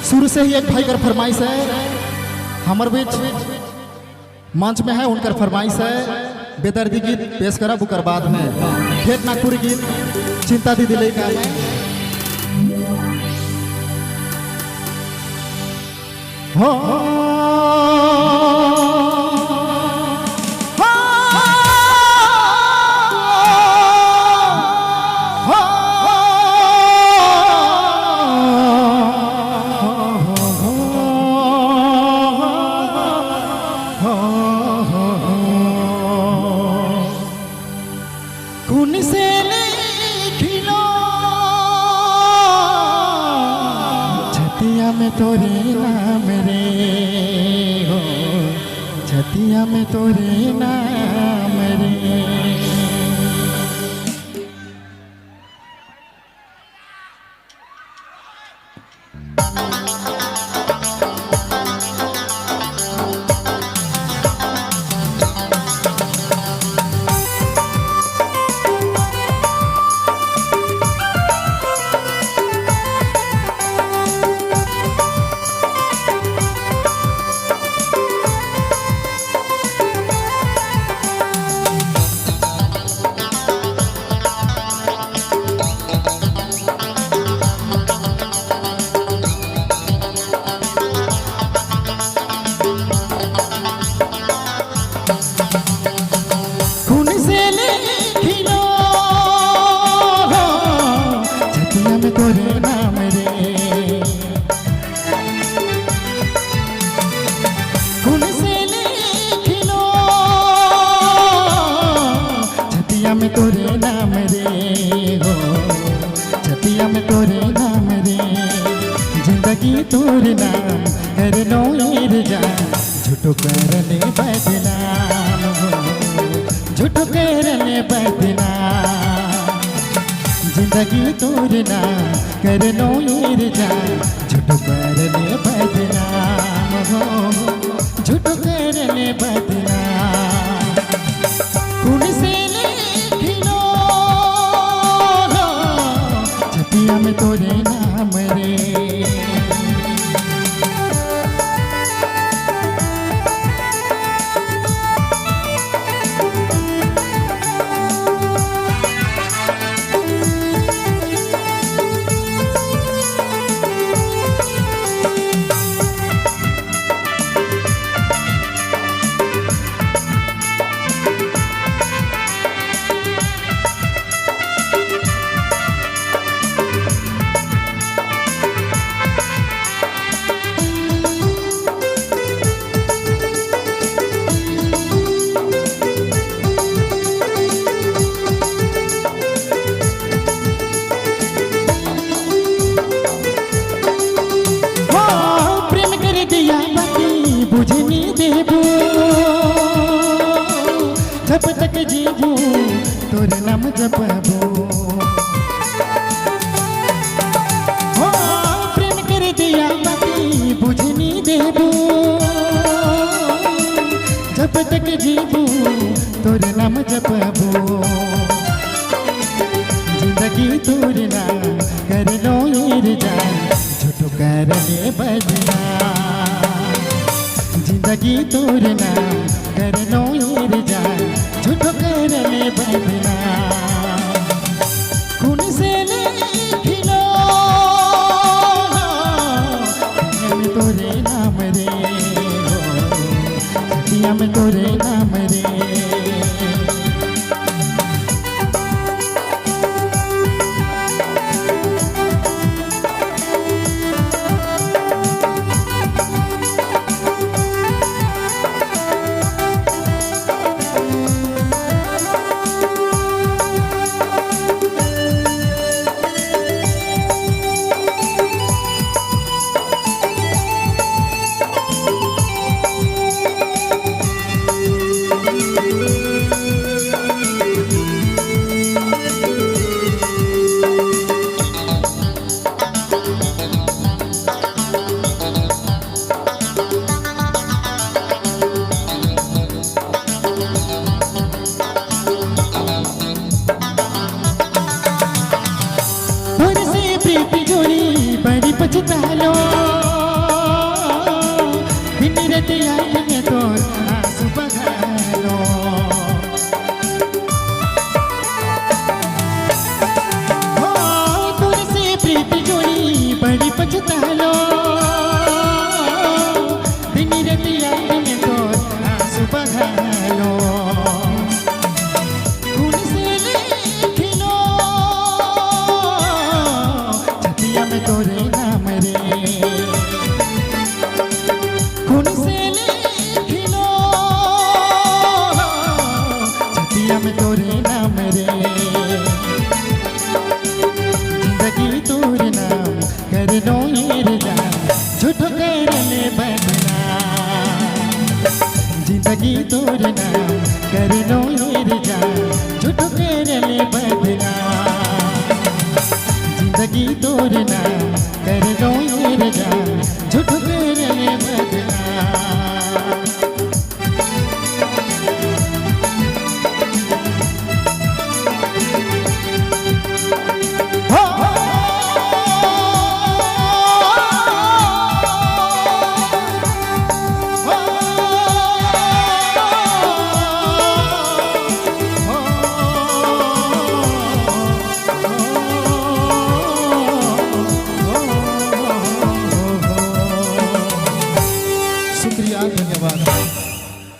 शुरू से ही एक भाई कर फरमाइश है हमारे बीच मंच में है, उनकर फरमाइश है बेदर्दी गीत पेश करा बुकर बाद में ठेठ नागपुरी गीत चिंता दी दिले का हो में तोरे नाम रे हो छतिया में तोरे नाम रे। में तोरे नाम रे हो छतिया में तोरे नाम रे जिंदगी तोरे नाम हर नोर जा झूठो करने बदनाम हो झूठो करने बदनाम जिंदगी तोरे नाम कर नोर जा झूठो करने बदनाम हो झूठो करने बदनाम कौन से में तोरे नाम रे। बुझनी देबू जब तक जीबू तोर नाम जपबू हो प्रेम कर दिया बाकी बुझनी देबू जब तक जीबू तोर नाम जपबू जिंदगी तोर नाम कर लो जा झूठो करने बदनाम जिंदगी तोरे नाम कर नोर जा झूठो करने बदनाम कौन से लिखिलो में तोरे नाम रे हो छतिया में तोरे नाम रे। बहलो दिन रतिया में तो आंसू बहालो खून से लिखलो छतिया में तोरे नाम रे खून से लिखलो छतिया में तोरे नाम रे जिंदगी तोरे नाम कर लो ये जान झूठ कर ले बदला जिंदगी तोरे नाम कर लो ये जान झूठ कर ले बदला जिंदगी तोरे नाम कर लो